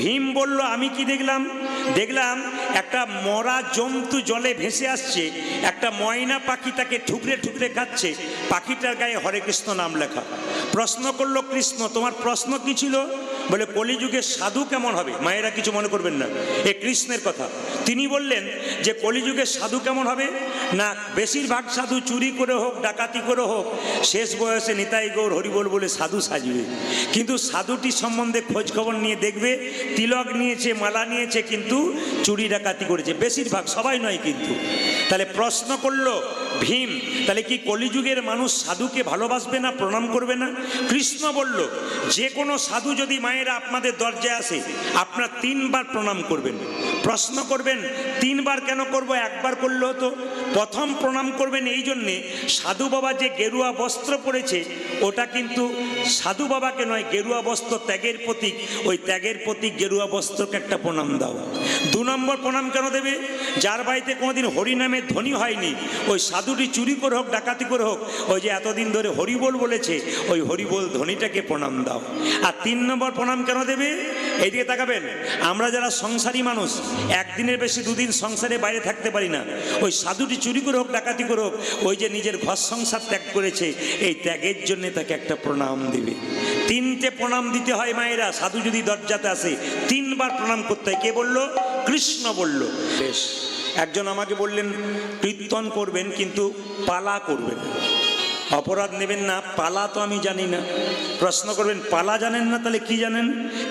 ভীম বলল, আমি কি দেখলাম? দেখলাম একটা মরা জন্তু জলে ভেসে আসছে, একটা ময়না পাখি তাকে ঠুকরে ঠুকরে খাচ্ছে, পাখিটার গায়ে হরে কৃষ্ণ নাম লেখা। প্রশ্ন করলো, কৃষ্ণ তোমার প্রশ্ন কি ছিল? বলে, কলিযুগে সাধু কেমন হবে? মায়েরা কিছু মনে করবেন না, এ কৃষ্ণের কথা। তিনি বললেন যে কলিযুগে সাধু কেমন হবে না, বেশিরভাগ সাধু চুরি করে হোক, ডাকাতি করে হোক, শেষ বয়সে নিতাই গৌর হরিবোল বলে সাধু সাজবে। কিন্তু সাধুটি সম্বন্ধে খোঁজ খবর নিয়ে দেখবে, তিলক নিয়েছে, মালা নিয়েছে, কিন্তু চুরি ডাকাতি করেছে। বেশিরভাগ, সবাই নয় কিন্তু। তাহলে প্রশ্ন করলো ভীম, তাহলে কি কলিযুগের মানুষ সাধুকে ভালোবাসবে না, প্রণাম করবে না? কৃষ্ণ বলল, যে কোনো সাধু যদি মায়েরা আপনাদের দরজায় আসে, আপনার 3 বার প্রণাম করবেন। প্রশ্ন করবেন 3 বার কেন করব, একবার করলে হতো। প্রথম প্রণাম করবেন এই জন্যে, সাধু বাবা যে গেরুয়া বস্ত্র পরেছে ওটা কিন্তু সাধু বাবাকে নয়, গেরুয়া বস্ত্র ত্যাগের প্রতীক। ওই ত্যাগের প্রতীক গেরুয়া বস্ত্রকে একটা প্রণাম দাও। 2 নম্বর প্রণাম কেন দেবে? যার বাড়িতে কোনোদিন হরিনামের ধ্বনি হয়নি, ওই সাধুটি চুরি করে হোক, ডাকাতি করে হোক, ওই যে এতদিন ধরে হরিবোল বলেছে, ওই হরিবোল ধ্বনিটাকে প্রণাম দাও। আর 3 নম্বর প্রণাম কেন দেবে? এইদিকে তাকাবেন, আমরা যারা সংসারী মানুষ, একদিনের বেশি 2 দিন সংসারে বাইরে থাকতে পারি না। ওই সাধুটি চুরি করে হোক, ডাকাতি করে হোক, ওই যে নিজের ঘর সংসার ত্যাগ করেছে, এই ত্যাগের জন্য তাকে একটা প্রণাম দিবে। 3টে প্রণাম দিতে হয় মায়েরা। সাধু যদি দরজাতে আসে 3 বার প্রণাম করতে হয়। কে বলল? কৃষ্ণ বলল। বেশ, একজন আমাকে বললেন কীর্তন করবেন কিন্তু পালা করবেন, অপরাধ নেবেন না, পালা তো আমি জানি না। প্রশ্ন করবেন পালা জানেন না, তাহলে কি জানেন?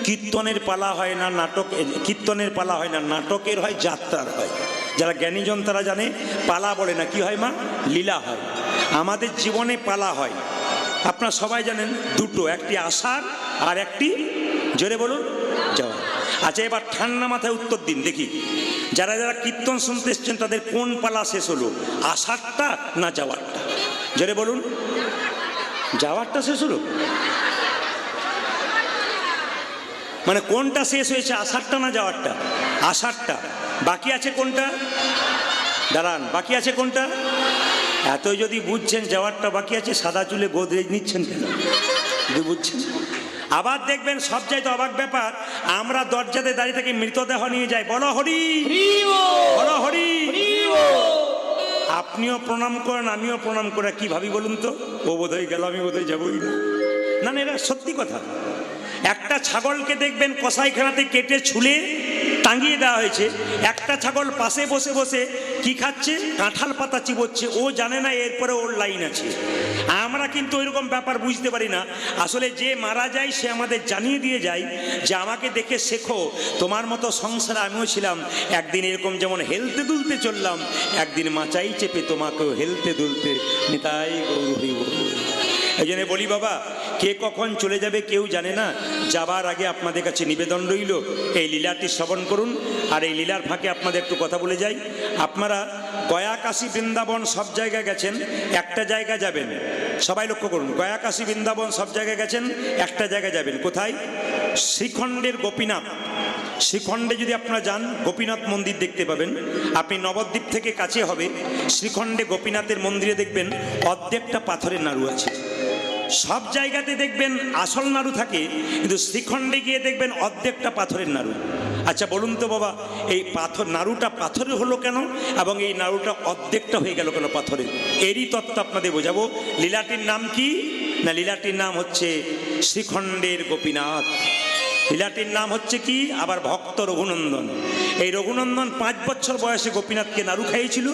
কীর্তনের পালা হয় না, নাটক, কীর্তনের পালা হয় না, নাটকের হয়, যাত্রার হয়। যারা জ্ঞানীজন তারা জানে পালা বলে না, কি হয় মা? লীলা হয়। আমাদের জীবনে পালা হয়, আপনারা সবাই জানেন, 2টো, একটি আসার আর একটি, জোরে বলুন, যাওয়া। আচ্ছা, এবার ঠান্ডা মাথায় উত্তর দিন দেখি, যারা যারা কীর্তন শুনতে এসছেন তাদের কোন পালা শেষ হলো, আসারটা না যাওয়ারটা? জোরে বলুন। যাওয়ারটা শেষ হলো, মানে কোনটা শেষ হয়েছে, আসারটা না যাওয়ারটা? আসারটা। বাকি আছে কোনটা? দাঁড়ান, বাকি আছে কোনটা? এত যদি বুঝছেন যাওয়ারটা বাকি আছে, সাদা চুলে গোদরেজ নিচ্ছেন কেন? বুঝছেন? আবার দেখবেন সবচাইতে অবাক ব্যাপার, আমরা দরজাতে দাঁড়িয়ে থেকে মৃতদেহ নিয়ে যাই। বলো হরি, বলো হরি। আপনিও প্রণাম করেন, আমিও প্রণাম করে কি ভাবি বলুন তো? ও বোধহয় গেল, আমি বোধহয় যাবই না। না না, এটা সত্যি কথা। একটা ছাগলকে দেখবেন কসাইখানাতে কেটে ছুলে টাঙিয়ে দেওয়া হয়েছে, একটা ছাগল পাশে বসে বসে কি খাচ্ছে? কাঁঠাল পাতা চিবোচ্ছে। ও জানে না এরপরে ওর লাইন আছে। আমরা কিন্তু ওইরকম ব্যাপার বুঝতে পারি না। আসলে যে মারা যায় সে আমাদের জানিয়ে দিয়ে যায় যে আমাকে দেখে শেখো, তোমার মতো সংসারে আমিও ছিলাম, একদিন এরকম যেমন হেলতে দুলতে চললাম, একদিন মাচাই চেপে তোমাকেও হেলতে দুলতে নিতাই গৌর হইব। এই জন্য বলি বাবা, কে কখন চলে যাবে কেউ জানে না। যাবার আগে আপনাদের কাছে নিবেদন রইল, এই লীলাটি শ্রবণ করুন। আর এই লীলার ফাঁকে আপনাদের একটু কথা বলে যাই। আপনারা গয়া, কাশী, বৃন্দাবন সব জায়গায় গেছেন, একটা জায়গা যাবেন, সবাই লক্ষ্য করুন। গয়া, কাশী, বৃন্দাবন সব জায়গায় গেছেন, একটা জায়গায় যাবেন। কোথায়? শ্রীখণ্ডের গোপীনাথ। শ্রীখণ্ডে যদি আপনারা যান, গোপীনাথ মন্দির দেখতে পাবেন। আপনি নবদ্বীপ থেকে কাছে হবে, শ্রীখণ্ডে গোপীনাথের মন্দিরে দেখবেন অর্ধেকটা পাথরের নাড়ু আছে। সব জায়গাতে দেখবেন আসল নাড়ু থাকে, কিন্তু শ্রীখণ্ডে গিয়ে দেখবেন অর্ধেকটা পাথরের নাড়ু। আচ্ছা বলুন তো বাবা, এই পাথর নাড়ুটা পাথরের হলো কেন, এবং এই নাড়ুটা অর্ধেকটা হয়ে গেল কেন পাথরের? এরই তত্ত্ব আপনাদের বোঝাবো। লীলাটির নাম কি না? লীলাটির নাম হচ্ছে শ্রীখণ্ডের গোপীনাথ। লীলাটির নাম হচ্ছে কি? আবার ভক্ত রঘুনন্দন। এই রঘুনন্দন 5 বছর বয়সে গোপীনাথকে নাড়ু খাইয়েছিল।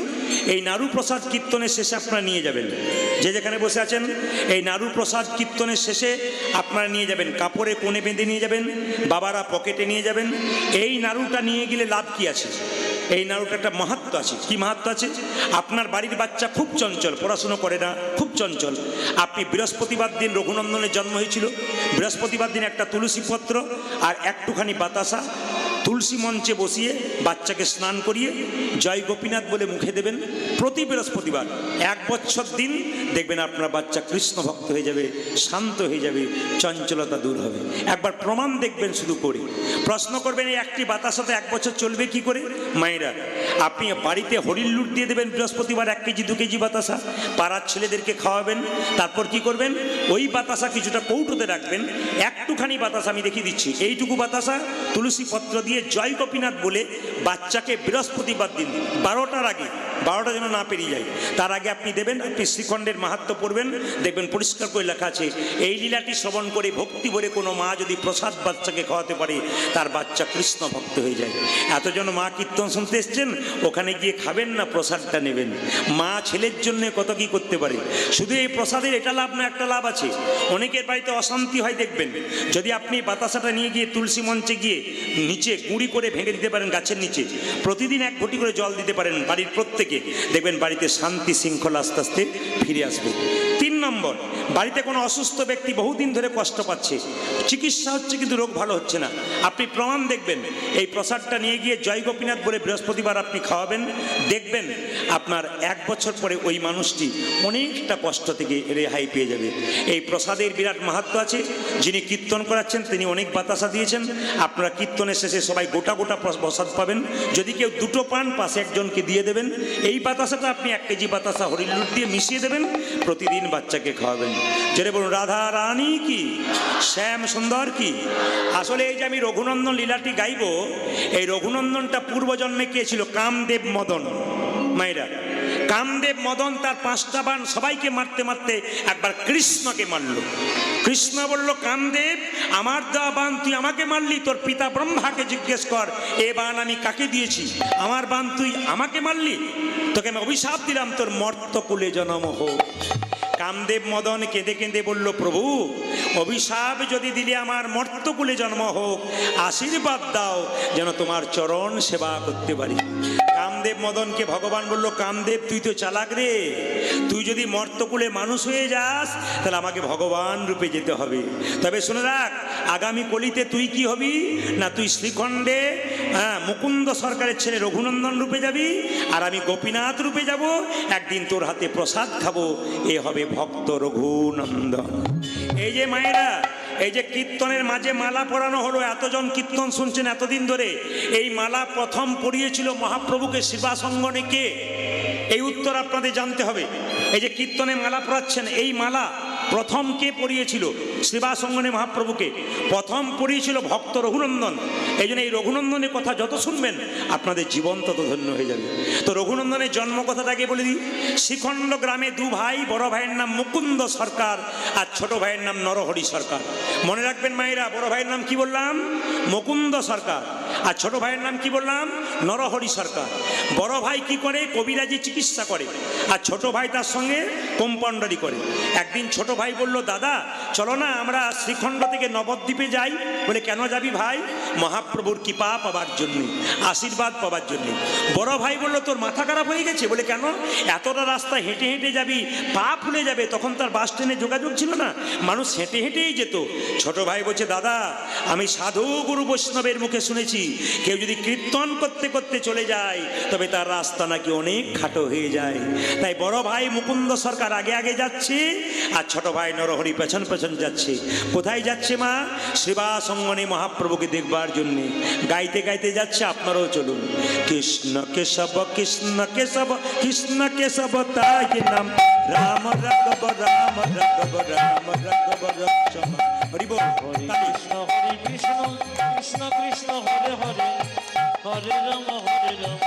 এই নাড়ু প্রসাদ কীর্তনের শেষে আপনারা নিয়ে যাবেন, যে যেখানে বসে আছেন, এই নাড়ু প্রসাদ কীর্তনের শেষে আপনারা নিয়ে যাবেন, কাপড়ে কোণে বেঁধে নিয়ে যাবেন, বাবারা পকেটে নিয়ে যাবেন। এই নাড়ুটা নিয়ে গেলে লাভ কি আছে? এই নাড়ুটা একটা মাহাত্ম্য আছে। কি মাহাত্ম্য আছে? আপনার বাড়ির বাচ্চা খুব চঞ্চল, পড়াশুনো করে না, খুব চঞ্চল। আপনি বৃহস্পতিবার দিন, রঘুনন্দনের জন্ম হয়েছিল, বৃহস্পতিবার দিন একটা তুলসী পত্র আর একটুখানি বাতাসা তুলসী মঞ্চে বসিয়ে বাচ্চাকে স্নান করিয়ে জয় গোপীনাথ বলে মুখে দেবেন। প্রতি বৃহস্পতিবার 1 বছর দিন দেখবেন আপনার বাচ্চা কৃষ্ণ ভক্ত হয়ে যাবে, শান্ত হয়ে যাবে, চঞ্চলতা দূর হবে। একবার প্রমাণ দেখবেন শুধু করে। প্রশ্ন করবেন এই একটি বাতাসাতে 1 বছর চলবে কি করে? মায়েরা, আপনি বাড়িতে হরিণ লুট দিয়ে দেবেন বৃহস্পতিবার 1 কেজি 2 কেজি বাতাসা, পাড়ার ছেলেদেরকে খাওয়াবেন। তারপর কি করবেন? ওই বাতাসা কিছুটা কৌটোতে রাখবেন। একটুখানি বাতাসা আমি দেখিয়ে দিচ্ছি, এইটুকু বাতাসা তুলসী পত্র দিয়ে জয় গোপীনাথ বলে বাচ্চাকে বৃহস্পতিবার দিন 12টার আগে, 12টা যেন না পেরিয়ে যায়, তার আগে আপনি দেবেন। আপনি শ্রীখণ্ডের মাহাত্ম্য পড়বেন, দেখবেন পরিষ্কার করে লেখা আছে এই লীলাটি শ্রবণ করে ভক্তি ভরে কোনো মা যদি প্রসাদ বাচ্চাকে খাওয়াতে পারে তার বাচ্চা কৃষ্ণ ভক্ত হয়ে যায়। এতজন মা কীর্তন শুনতে এসছেন, ওখানে গিয়ে খাবেন না, প্রসাদটা নেবেন। মা ছেলের জন্য কত কি করতে পারে। শুধু এই প্রসাদের এটা লাভ না, একটা লাভ আছে। অনেকের বাড়িতে অশান্তি হয় দেখবেন, যদি আপনি বাতাসাটা নিয়ে গিয়ে তুলসী মঞ্চে গিয়ে নিচে গুঁড়ি করে ভেঙে দিতে পারেন গাছের নিচে, প্রতিদিন 1 ঘটি করে জল দিতে পারেন বাড়ির প্রত্যেকে, দেখবেন বাড়িতে শান্তি শৃঙ্খলা আস্তে আস্তে ফিরে আসবে। 3 নম্বর, বাড়িতে কোনো অসুস্থ ব্যক্তি বহুদিন ধরে কষ্ট পাচ্ছে, চিকিৎসা হচ্ছে কিন্তু রোগ ভালো হচ্ছে না, আপনি প্রমাণ দেখবেন। এই প্রসাদটা নিয়ে গিয়ে জয় গোপীনাথ বলে বৃহস্পতিবার আপনি খাওয়াবেন, দেখবেন আপনার 1 বছর পরে ওই মানুষটি অনেকটা কষ্ট থেকে রেহাই পেয়ে যাবে। এই প্রসাদের বিরাট মাহাত্ম্য আছে। যিনি কীর্তন করাচ্ছেন তিনি অনেক বাতাসা দিয়েছেন। আপনারা কীর্তনের শেষে সবাই গোটা গোটা প্রসাদ পাবেন। যদি কেউ 2টো পান পাশে একজনকে দিয়ে দেবেন। এই বাতাসাটা আপনি 1 কেজি বাতাসা হরিণ লুট দিয়ে মিশিয়ে দেবেন, প্রতিদিন বাচ্চাকে খাওয়াবেন। যেটা বলুন রাধা রানী কি, শ্যাম সুন্দর কি। আসলে এই যে আমি রঘুনন্দন লীলাটি গাইব, এই রঘুনন্দনটা পূর্বজন্মে কে ছিল? কামদেব মদন। মায়েরা, কামদেব মদন তার 5টা বাণ সবাইকে মারতে মারতে একবার কৃষ্ণকে মারল। কৃষ্ণ বলল, কামদেব আমার দেওয়া বাণ তুই আমাকে মারলি, তোর পিতা ব্রহ্মাকে জিজ্ঞেস কর এ বাণ আমি কাকে দিয়েছি। আমার বাণ তুই আমাকে মারলি, তোকে আমি অভিশাপ দিলাম তোর মর্তকুলে জন্ম হোক। কামদেব মদন কেঁদে কেঁদে বলল, প্রভু অভিশাপ যদি দিলে আমার মর্তকুলে জন্ম হোক, আশীর্বাদ দাও যেন তোমার চরণ সেবা করতে পারি। কামদেব মদনকে ভগবান বলল, কামদেব তুই তো চালাক রে, তুই যদি মর্তকুলে মানুষ হয়ে যাস তাহলে আমাকে ভগবান রূপে যেতে হবে। তবে শুনে রাখ, আগামী কলিতে তুই কি হবি না, তুই শ্রীখণ্ডে মুকুন্দ সরকারের ছেলে রঘুনন্দন রূপে যাবি, আর আমি গোপীনাথ রূপে যাব। একদিন তোর হাতে প্রসাদ খাবো, এ হবে ভক্ত রঘুনন্দন। এই যে মায়েরা, এই যে কীর্তনের মাঝে মালা পরানো হলো, এতজন কীর্তন শুনছেন এতদিন ধরে, এই মালা প্রথম পরিয়েছিল মহাপ্রভুকে সেবাসঙ্গনে কে? এই উত্তর আপনাদের জানতে হবে। এই যে কীর্তনে মালা পরাচ্ছেন, এই মালা প্রথম কে পরিয়েছিল? সেবাসঙ্গনে মহাপ্রভুকে প্রথম পরিয়েছিল ভক্ত রঘুনন্দন। এই জন্য এই রঘুনন্দনের কথা যত শুনবেন আপনাদের জীবন তত ধন্য হয়ে যাবে। তো রঘুনন্দনের জন্ম কথাটাকে বলে দিই। শ্রীখণ্ড গ্রামে 2 ভাই, বড় ভাইয়ের নাম মুকুন্দ সরকার আর ছোট ভাইয়ের নাম নরহরি সরকার। মনে রাখবেন মায়েরা, বড় ভাইয়ের নাম কি বললাম? মুকুন্দ সরকার। আর ছোট ভাইয়ের নাম কি বললাম? নরহরি সরকার। বড় ভাই কি করে? কবিরাজি চিকিৎসা করে, আর ছোট ভাই তার সঙ্গে কম্পাউন্ডারি করে। একদিন ছোট ভাই বলল, দাদা চলো না আমরা শ্রীখণ্ড থেকে নবদ্বীপে যাই। বলে কেন যাবি ভাই? মহাপ্রভুর কৃপা পাবার জন্য, আশীর্বাদ পাবার জন্য। বড় ভাই বলল, তোর মাথা খারাপ হয়ে গেছে? বলে কেন? এতটা রাস্তা হেঁটে হেঁটে যাবি, পা ফুলে যাবে। তখন তার বাস ট্রেনে যোগাযোগ ছিল না, মানুষ হেঁটে হেঁটেই যেত। ছোট ভাই বলছে, দাদা আমি সাধু গুরু বৈষ্ণবের মুখে শুনেছি কেউ যদি কীর্তন করতে করতে চলে যায় তবে তার রাস্তা নাকি অনেক খাটো হয়ে যায়। তাই বড় ভাই মুকুন্দ সরকার আগে আগে যাচ্ছে, আর ছোট ভাই নরহরি পেছন পেছন যাচ্ছে। কোথায় যাচ্ছে মা? সেবাসঙ্গনে মহাপ্রভুকে দেখবার জন্য। গাইতে গাইতে যাচ্ছে, আপনারাও চলুন। কৃষ্ণ কেশব কৃষ্ণ কেশব কৃষ্ণ কেশব তাই নাম, রাম রাঘব রাম রাঘব রাম রাঘব রক্ষম। হরি বল। কৃষ্ণ হরে কৃষ্ণ কৃষ্ণ কৃষ্ণ হরে হরে, হরে রাম হরে রাম,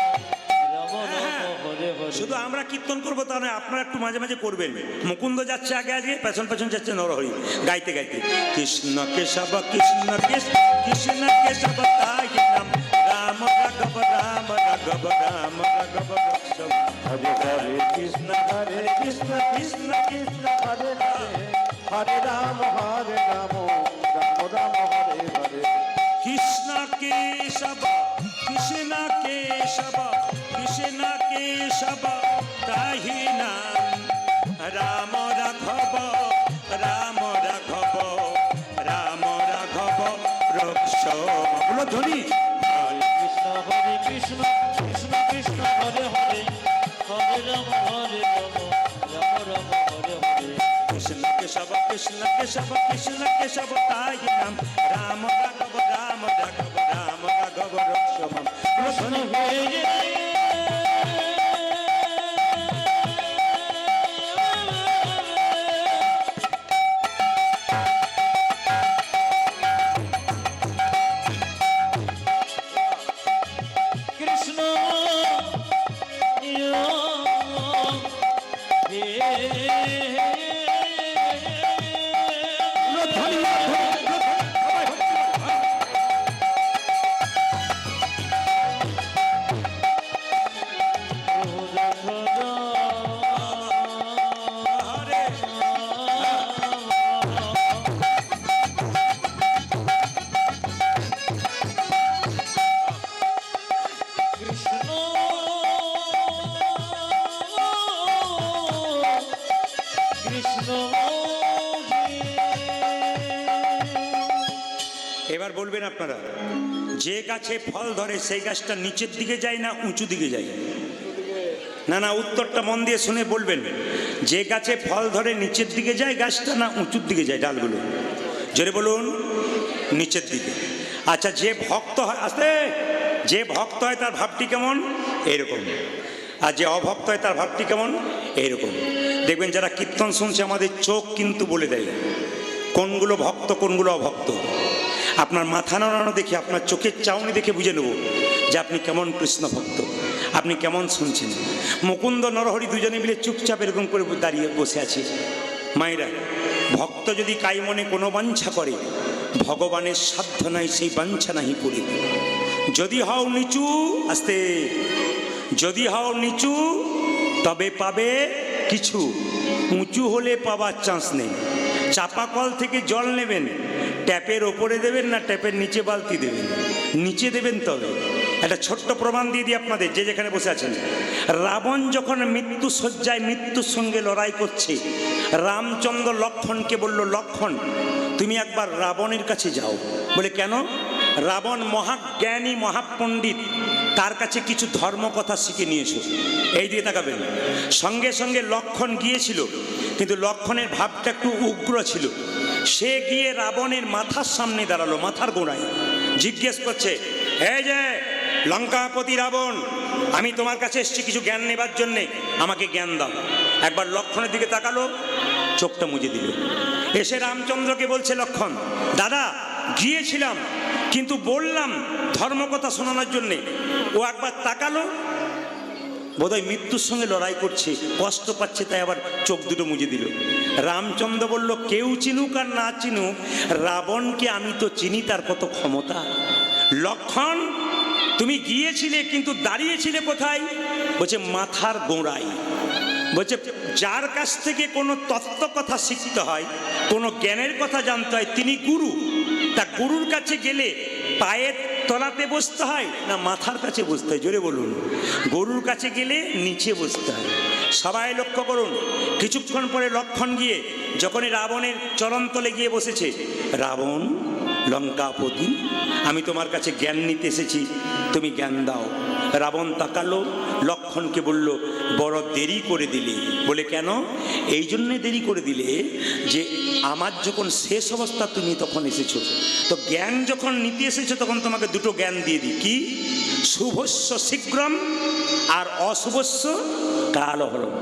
রাম রাম হরে হরে। শুধু আমরা কীর্তন করবো তা নয়, আপনারা একটু মাঝে মাঝে করবেন। মুকুন্দ যাচ্ছে আগে আগে, পেছন পেছন যাচ্ছে নরহরি, গাইতে গাইতে কৃষ্ণ কেশব কৃষ্ণ কৃষ্ণ কৃষ্ণ কেশব তাই নাম, রাম রাঘব রাম রাঘব রাম রাঘব রক্ষম। হরে হরে কৃষ্ণ হরে কৃষ্ণ কৃষ্ণ কৃষ্ণ হরে হরে, হরে রাম রাম রাম হরে হরে। কৃষ্ণ কেশব কৃষ্ণ কেশব কৃষ্ণ কেশব তাহি নাম, রাম রাঘব রাম রাঘব রাম রাঘব রক্ষম। বলো ধ্বনি। হরে কৃষ্ণ কৃষ্ণ কৃষ্ণ হরে হরে, হরে রাম কৃষ্ণ কেশব কৃষ্ণ কেশব তাই নাম রাম রাঘব রাম রাঘব রাম রাঘব রক্ষমাম কৃষ্ণ হয়ে যায় কৃষ্ণ এবার বলবেন আপনারা, যে গাছে ফল ধরে সেই গাছটা নিচের দিকে যায় না উঁচু দিকে যায়? না না, উত্তরটা মন দিয়ে শুনে বলবেন। যে গাছে ফল ধরে নিচের দিকে যায় গাছটা, না উঁচুর দিকে যায় ডালগুলো? জোরে বলুন। নিচের দিকে। আচ্ছা, যে ভক্ত হয়, আস্তে, যে ভক্ত হয় তার ভাবটি কেমন? এরকম। আর যে অভক্ত হয় তার ভাবটি কেমন? এইরকম। দেখবেন যারা কীর্তন শুনছে আমাদের চোখ কিন্তু বলে দেয় কোনগুলো ভক্ত কোনগুলো অভক্ত। আপনার মাথা নাড়ানো দেখে, আপনার চোখের চাউনি দেখে বুঝে নেব যে আপনি কেমন কৃষ্ণ ভক্ত, আপনি কেমন শুনছেন। মুকুন্দ নরহরি দুজনে মিলে চুপচাপ এরকম করে দাঁড়িয়ে বসে আছে। মায়েরা, ভক্ত যদি কাই মনে কোনো বাঞ্ছা করে, ভগবানের সাধ্য নাই সেই বাঞ্ছা নাহি পুরে। যদি হও নিচু, আস্তে, যদি হও নিচু তবে পাবে কিছু, উঁচু হলে পাবার চান্স নেই। চাপা কল থেকে জল নেবেন, ট্যাপের ওপরে দেবেন না ট্যাপের নিচে বালতি দেবেন? নিচে দেবেন। তবে একটা ছোট্ট প্রমাণ দিয়ে দিই আপনাদের, যে যেখানে বসে আছেন। রাবণ যখন মৃত্যু শয্যায় মৃত্যুর সঙ্গে লড়াই করছে, রামচন্দ্র লক্ষ্মণকে বলল, লক্ষ্মণ তুমি একবার রাবণের কাছে যাও। বলে কেন? রাবণ মহাজ্ঞানী মহাপণ্ডিত, তার কাছে কিছু ধর্মকথা শিখে নিয়েছো। এই দিয়ে তাকাবেন। সঙ্গে সঙ্গে লক্ষ্মণ গিয়েছিল, কিন্তু লক্ষ্মণের ভাবটা একটু উগ্র ছিল। সে গিয়ে রাবণের মাথার সামনে দাঁড়ালো, মাথার গোড়ায়। জিজ্ঞেস করছে, এই যে লঙ্কাপতি রাবণ, আমি তোমার কাছে এসেছি কিছু জ্ঞান নেবার জন্যে, আমাকে জ্ঞান দাও। একবার লক্ষ্মণের দিকে তাকালো, চোখটা মুজে দিল। এসে রামচন্দ্রকে বলছে, লক্ষ্মণ দাদা গিয়েছিলাম, কিন্তু বললাম ধর্মকথা শোনানোর জন্যে। ও একবার তাকালো, বোধহয় মৃত্যুর সঙ্গে লড়াই করছে, কষ্ট পাচ্ছে, তাই আবার চোখ দুটো মুজে দিল। রামচন্দ্র বলল, কেউ চিনুক আর না চিনুক, রাবণকে আমি তো চিনি, তার কত ক্ষমতা। লক্ষ্মণ তুমি গিয়েছিলে, কিন্তু দাঁড়িয়েছিলে কোথায়? বলছে মাথার গোড়ায়। বলছে যার কাছ থেকে কোনো তত্ত্ব কথা শিখতে হয়, কোনো জ্ঞানের কথা জানতে হয়, তিনি গুরু। তা গুরুর কাছে গেলে পায়ের তলাতে বসতে হয় না মাথার কাছে বসতে হয়? জোরে বলুন। গরুর কাছে গেলে নিচে বসতে হয়। সবাই লক্ষ্য করুন। কিছুক্ষণ পরে লক্ষ্মণ গিয়ে যখনই রাবণের চরণতলে গিয়ে বসেছে, রাবণ লঙ্কাপতি, আমি তোমার কাছে জ্ঞান নিতে এসেছি, তুমি জ্ঞান দাও। রাবণ তাকালো, লক্ষ্মণকে বলল, বড় দেরি করে দিলে। বলে কেন? এই জন্যে দেরি করে দিলে যে আমার যখন শেষ অবস্থা তুমি তখন এসেছো, তো জ্ঞান যখন নিতে এসেছো তখন তোমাকে দুটো জ্ঞান দিয়ে দিই। কি? শুভস্য শীঘ্রম আর অশুভস্য কালহরম।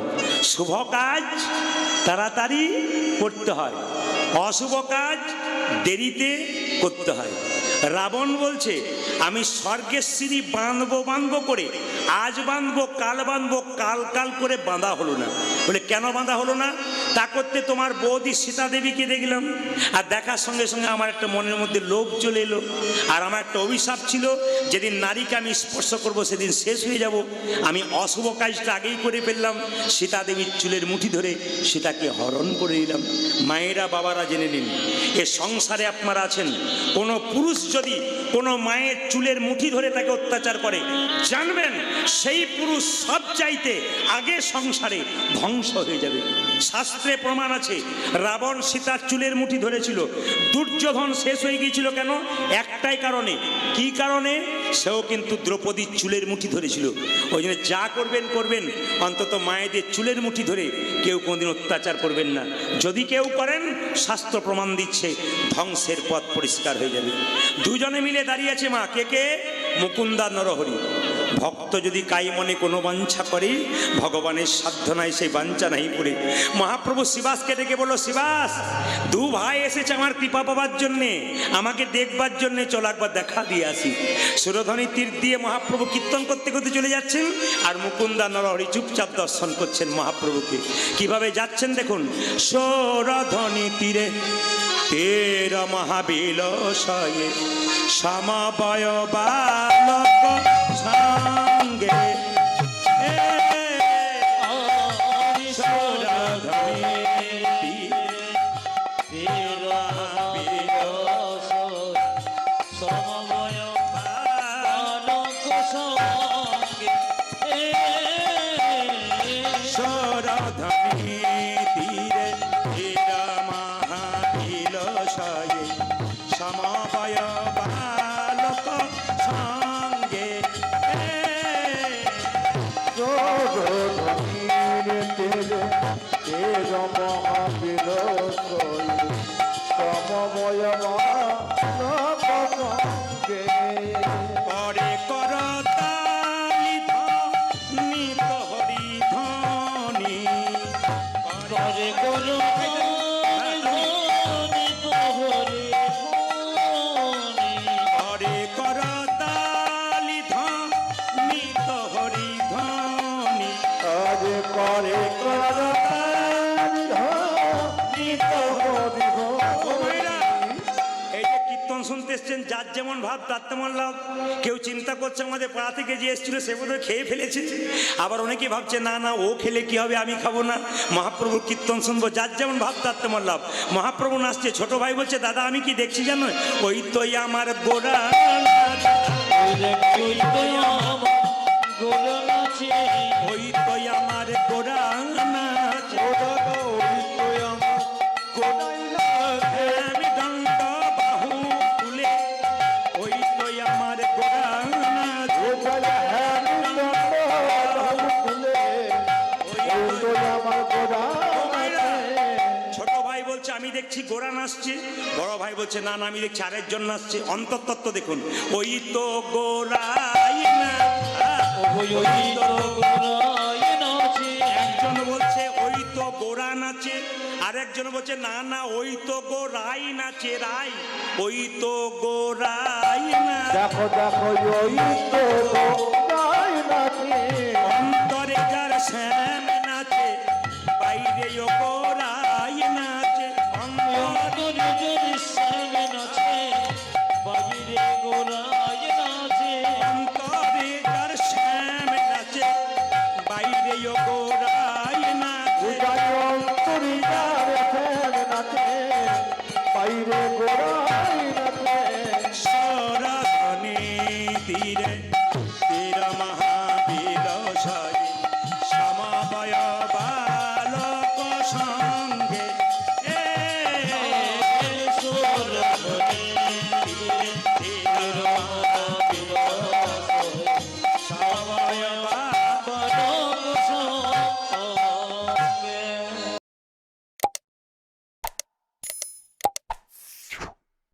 শুভ কাজ তাড়াতাড়ি করতে হয়, অশুভ কাজ দেরিতে করতে হয়। রাবণ বলছে, আমি স্বর্গের সিঁড়ি বাঁধবো করে, আজ বাঁধবো কাল বাঁধবো, কাল কাল করে বাঁধা হলো না। বলে কেন বাঁধা হলো না? তা করতে তোমার বৌদি সীতা দেবীকে দেখলাম, আর দেখার সঙ্গে সঙ্গে আমার একটা মনের মধ্যে লোভ চলে এলো। আর আমার একটা অভিশাপ ছিল, যেদিন নারীকে আমি স্পর্শ করব সেদিন শেষ হয়ে যাব। আমি অশুভ কাজটা আগেই করে ফেললাম, সীতা দেবীর চুলের মুঠি ধরে সীতাকে হরণ করে নিলাম। মায়েরা বাবারা জেনে নিন, এ সংসারে আপনারা আছেন, কোনো পুরুষ যদি কোনো মায়ের চুলের মুঠি ধরে তাকে অত্যাচার করে, জানবেন সেই পুরুষ সব চাইতে আগে সংসারে ধ্বংস হয়ে যাবে। শাস্ত্রে প্রমাণ আছে, রাবণ সীতার চুলের মুঠি ধরেছিল, দুর্যোধন শেষ হয়ে গিয়েছিল। কেন? একটাই কারণে। কি কারণে? সেও কিন্তু দ্রৌপদীর চুলের মুঠি ধরেছিল। ওই জন্য যা করবেন করবেন, অন্তত মায়েদের চুলের মুঠি ধরে কেউ কোনোদিন অত্যাচার করবেন না। যদি কেউ করেন, শাস্ত্র প্রমাণ দিচ্ছে ধ্বংসের পথ পরিষ্কার হয়ে যাবে। দুজনে মিলে দাঁড়িয়ে আছে মা, কে কে? মুকুন্দা নরহরি। ভক্ত যদি কাই মনে কোনো বাঞ্ছা করে, ভগবানের সাধ্য নাই সেই বাঞ্ছা নাই করে। মহাপ্রভু শিবাসকে ডেকে বলল, শিবাস, দু ভাই এসেছে আমার কৃপা পাবার জন্যে, আমাকে দেখবার জন্যে, চল একবার দেখা দিয়ে আসি। সুরধ্বনি তীর দিয়ে মহাপ্রভু কীর্তন করতে করতে চলে যাচ্ছেন, আর মুকুন্দা নরহরি চুপচাপ দর্শন করছেন মহাপ্রভুকে। কিভাবে যাচ্ছেন দেখুন। সুরধ্বনি তীরে তের মহাবিলসয়ে সমবয় বালক সঙ্গে সমবয় বালক সঙ্গে পরে করতালি ধ্বনি হরি ধ্বনি, পরে করো পরে করতালি ধ্বনি হরি ধ্বনি, করে এই যে কীর্তন শুনতে এসছেন, যার যেমন ভাব তার তেমন লাভ। কেউ চিন্তা করছে আমাদের পাড়া থেকে যে এসেছিল সে বোধহয় খেয়ে ফেলেছে, আবার অনেকে ভাবছে না না ও খেলে কি হবে, আমি খাবো না, মহাপ্রভুর কীর্তন শুনবো। যার যেমন ভাব তার তেমন লাভ। মহাপ্রভু নাচছে, ছোট ভাই বলছে, দাদা আমি কি দেখছি জানো, ওই তো আমার গোড়া, ওই তো আমার গোড়া নাচ, আমি দণ্ড বাহু তুলে, ওই তো আমার গোড়া নাচ, ছোট ভাই বলছে আমি দেখছি গোড়া নাচছে, বড় ভাই বলছে না না আমি দেখছি আরেকজন নাচছে। অন্তর্তত্ত্ব দেখুন, ওই তো গোড়াই একজন বলছে ওই তো গোড়া নাচে, আরেকজন বলছে না না ওই তো গোড়াই নাচে, রাই ওই তো গোড়াই না। দেখো দেখো ওই তো অন্তরে যার শ্যাম নাচে, বাইরে ও গোড়াই নাচে, অন্তরে অন্তরে যার শ্যাম নাচে, বাইরে ও গোড়াই নাচে। বাইরে গোড়া